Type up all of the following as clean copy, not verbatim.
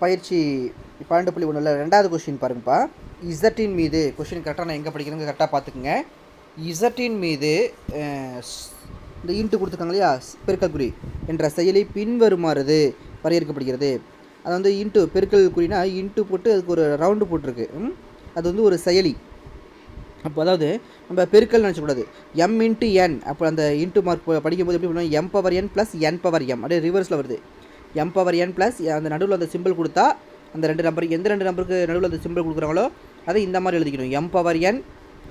பயிற்சி 12.1 ரெண்டாவது கொஸ்டின் பாருங்கப்பா. இசட்டின் மீது கொஸ்டின் கரெக்டாக நான் எங்கே படிக்கிறேங்க கரெக்டாக பார்த்துக்குங்க. இசட்டின் மீது இந்த இன்ட்டு கொடுத்துருக்காங்க இல்லையா, பெருக்கல் குறி என்ற செயலி பின்வருமாறு வரையறுக்கப்படுகிறது. அது வந்து இன்ட்டு பெருக்கல் குறினா இன்ட்டு போட்டு அதுக்கு ஒரு ரவுண்டு போட்டிருக்கு. அது வந்து ஒரு செயலி. அப்போ அதாவது நம்ம பெருக்கல் நினச்சக்கூடாது, எம் இன்ட்டு என். அப்போ அந்த இன்ட்டு மார்க் படிக்கும்போது எப்படி பண்ணுவோம், M power n plus n power M, அப்படியே ரிவர்ஸில் வருது. எம் பவர் என் ப்ளஸ் அந்த நடுவில் அந்த சிம்பிள் கொடுத்தா அந்த ரெண்டு நம்பர் எந்த ரெண்டு நம்பருக்கு நடுவில் அந்த சிம்பிள் கொடுக்குறாங்களோ அதை இந்த மாதிரி எழுதிக்கணும். M power n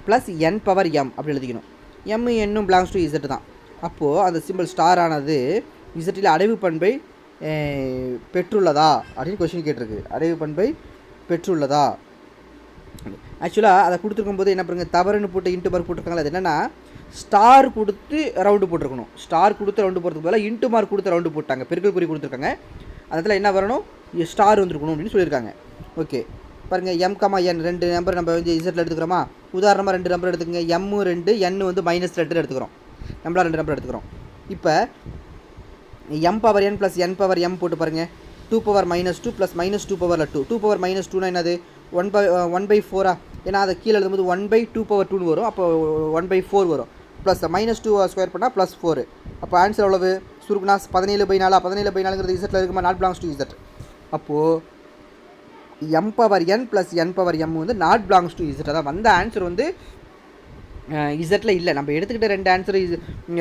plus n power M அப்படி எழுதிக்கணும். எம் என்னும் பிலாங்ஸ் டு இசட் தான். அப்போது அந்த சிம்பிள் ஸ்டார் ஆனது இசட்டில் அடைவு பண்பை பெற்றுள்ளதா அப்படின்னு கொஸ்டின் கேட்டிருக்கு. அடைவு பண்பை பெற்றுள்ளதா. ஆக்சுவலாக அதை கொடுத்துருக்கும் போது என்ன பண்ணுங்க, தவறுன்னு போட்டு இன்ட்டு மார்க் போட்டிருக்காங்களா, அது என்னென்னா ஸ்டார் கொடுத்து ரவுண்டு போட்டிருக்கணும். ஸ்டார் கொடுத்து ரவுண்டு போகிறதுக்கு பதிலாக இன்ட்டு மார்க் கொடுத்து ரவுண்டு போட்டாங்க. பெருக்கல் குறி கொடுத்துருக்காங்க, அதில் என்ன வரணும், ஸ்டார் வந்துருக்கணும் அப்படின்னு சொல்லியிருக்காங்க. ஓகே பாருங்கள், எம் கமா என் ரெண்டு நம்பர் நம்ம வந்து இசட்டில் எடுத்துக்கிறோமா. உதாரணமாக ரெண்டு நம்பர் எடுத்துக்கோங்க, எம்மு 2 என் வந்து -2 எடுத்துக்கிறோம். நம்மளா ரெண்டு நம்பர் எடுத்துக்கிறோம். இப்போ M power n plus n power M போட்டு பாருங்கள். 2 பவர் -2 ப்ளஸ் -2 பவரில் 2. 2 பவர் -2னா என்னது, 1/4. ஏன்னா அதை கீழே எழுதும்போது 1/2 பவர் 2 வரும். அப்போ 1/4 வரும். ப்ளஸ் -2 ஸ்கொயர் பண்ணால் +4. அப்போ ஆன்சர் எவ்வளவு சுருக்குனா 17/4. 17/4ங்கிறது இசட்டில் இருக்குமா, நாட் பிலாங்ஸ் டு இசட். அப்போது M power n plus n power M வந்து நாட் பிலாங்ஸ் டு இசட். அதான் வந்த ஆன்சர் வந்து இசட்டில் இல்லை. நம்ம எடுத்துக்கிட்ட ரெண்டு ஆன்சர்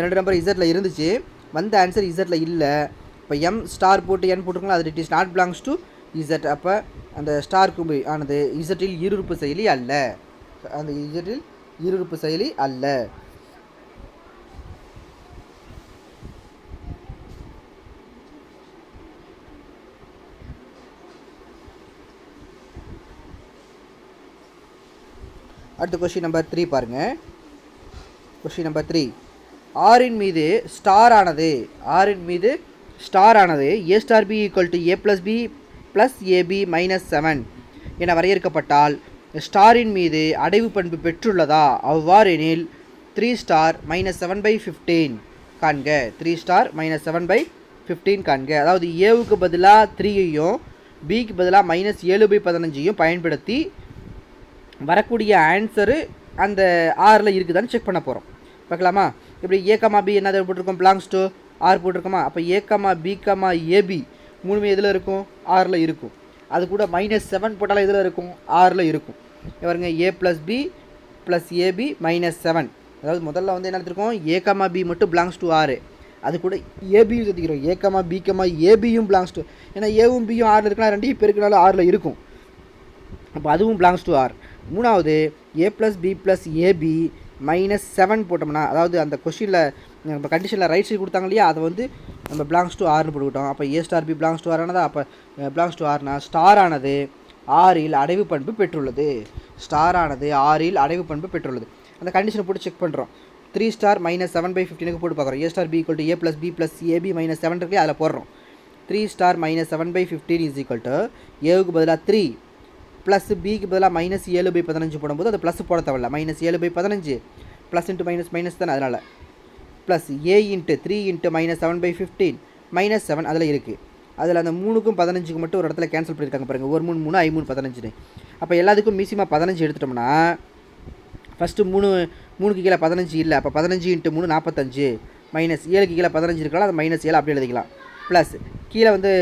ரெண்டு நம்பர் இசட்டில் இருந்துச்சு, வந்த ஆன்சர் இசட்டில் இல்லை. இப்போ எம் ஸ்டார் போட்டு என் போட்டுருக்கலாம், அது it is not belongs to Z. அப்போ அந்த ஸ்டார் கும்பி ஆனது இசட்டில் ஈருறுப்பு செயலி அல்ல. அந்த இசட்டில் ஈருறுப்பு செயலி அல்ல. அடுத்த கொஸ்டின் நம்பர் 3 பாருங்கள். கொஸ்டின் நம்பர் 3, ஆரின் மீது ஸ்டார் ஆனது A star B equal to A plus B plus AB -7 என வரையறுக்கப்பட்டால் ஸ்டாரின் மீது அடைவு பண்பு பெற்றுள்ளதா. அவ்வாறெனில் 3 ஸ்டார் -7/15 காண்க. 3 ஸ்டார் -7/15 காண்க. அதாவது ஏவுக்கு பதிலாக 3ஐயும் பிக்கு பதிலாக -7/15ஐயும் பயன்படுத்தி வரக்கூடிய ஆன்சரு அந்த ஆரில் இருக்குதான்னு செக் பண்ண போகிறோம். பார்க்கலாமா. இப்படி ஏ கமா பி என்னது போட்டிருக்கோம், பிலாங்ஸ் டு ஆர் போட்டிருக்கோமா. அப்போ A comma B comma AB மூணுமே எதில் இருக்கும், ஆரில் இருக்கும். அது கூட -7 போட்டாலும் இதில் இருக்கும், ஆரில் இருக்கும். பாருங்க, A plus B plus AB -7. அதாவது முதல்ல வந்து என்ன எடுத்துருக்கோம், ஏ கமா பி மட்டும் பிலாங்ஸ் டு ஆர். அது கூட ஏபியும் சேர்த்துக்கிறோம், ஏ கமா பி கமா ஏபியும் பிலாங்ஸ் டு. ஏன்னா ஏவும் பியும் ஆரில் இருக்கலாம், ரெண்டையும் பெருக்கினாலும் ஆரில் இருக்கும். அப்போ அதுவும் பிலாங்ஸ் டு ஆர். மூணாவது A plus B plus AB -7 போட்டோம்னா, அதாவது அந்த கொஸ்டினில் நம்ம கண்டிஷனில் ரைட் சைடு கொடுத்தாங்க இல்லையா, அதை வந்து நம்ம பிலாங்ஸ் டு ஆர்னு போட்டுக்கிட்டோம். அப்போ A star B belongs to R ஆனதா. அப்போ பிலாங்ஸ் டு ஆர்னா ஸ்டார் ஆனது ஆரில் அடைவு பண்பு பெற்றுள்ளது. ஸ்டார் ஆனது ஆரில் அடைவு பண்பு பெற்றுள்ளது. அந்த கண்டிஷனை போட்டு செக் பண்ணுறோம். 3 ஸ்டார் -7/15 போட்டு பார்க்குறோம். A star B equal to A plus B plus AB -7 இருக்கு, அதில் போடுறோம். 3 ஸ்டார் -7/15 இஸ் ஈக்குவல் டு ஏவுக்கு பதிலாக 3 ப்ளஸ் பிக்கு பதிலாக -7/15 போடும்போது அது ப்ளஸ் போட தேவையில்ல. -7/15 ப்ளஸ் இன்ட்டு மைனஸ் தானே, அதனால் ப்ளஸ் ஏ இன்ட்டு 3 இன்ட்டு -7/15 -7 அதில் இருக்குது. அதில் அந்த 3க்கும் 15க்கு மட்டும் ஒரு இடத்துல கேன்சல் பண்ணியிருக்காங்க பாருங்கள். 1 3 3 5 3 15. அப்போ எல்லாத்துக்கும் மீசியமாக 15 எடுத்துட்டோம்னா ஃபஸ்ட்டு 3க்கு கீழே 15 இல்லை. அப்போ 15 இன்ட்டு 3 45 -7க்கு கீழே 15 இருக்கலாம், அது -7 அப்படி எழுதிக்கலாம். ப்ளஸ் கீழே வந்து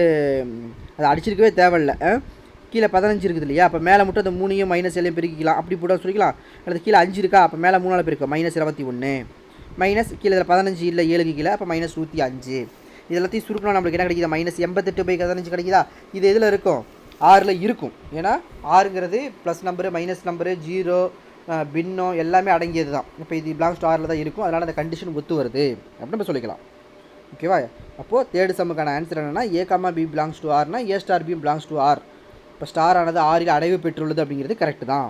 அதை அடிச்சிருக்கவே தேவையில்லை, கீழே 15 இருக்குது இல்லையா. அப்போ மேலே மட்டும் அந்த 3ஐயும் -7ஐயும் பெருக்கிக்கலாம், அப்படி போட சொல்லிக்கலாம். அடுத்து கீழே 5 இருக்கா, அப்போ மேலே 3ஆல் பெருக்கும் -21 மைனஸ் கீழே இதில் 15 இல்லை 7க்கு கீழே, அப்போ -105. இது எல்லாத்தையும் சுருக்கணும், நம்மளுக்கு என்ன கிடைக்குது, -88/15 கிடைக்குதா. இது எதில் இருக்கும், ஆறில் இருக்கும். ஏன்னா ஆறுங்கிறது ப்ளஸ் நம்பரு மைனஸ் நம்பரு 0 பின்னம் எல்லாமே அடங்கியது தான். இப்போ இது பிலாங்ஸ் டு ஆரில் தான் இருக்கும், அதனால் அந்த கண்டிஷன் ஒத்து வருது அப்படின்னு நம்ம சொல்லிக்கலாம். ஓகேவா. அப்போது தேர்டு சம்முக்கான ஆன்சர் என்னென்னா A comma B belongs to ஆர்னா A star B belongs to R. இப்போ ஸ்டார் ஆனது ஆரில் அடைவு பெற்றுள்ளது அப்படிங்கிறது கரெக்டு தான்.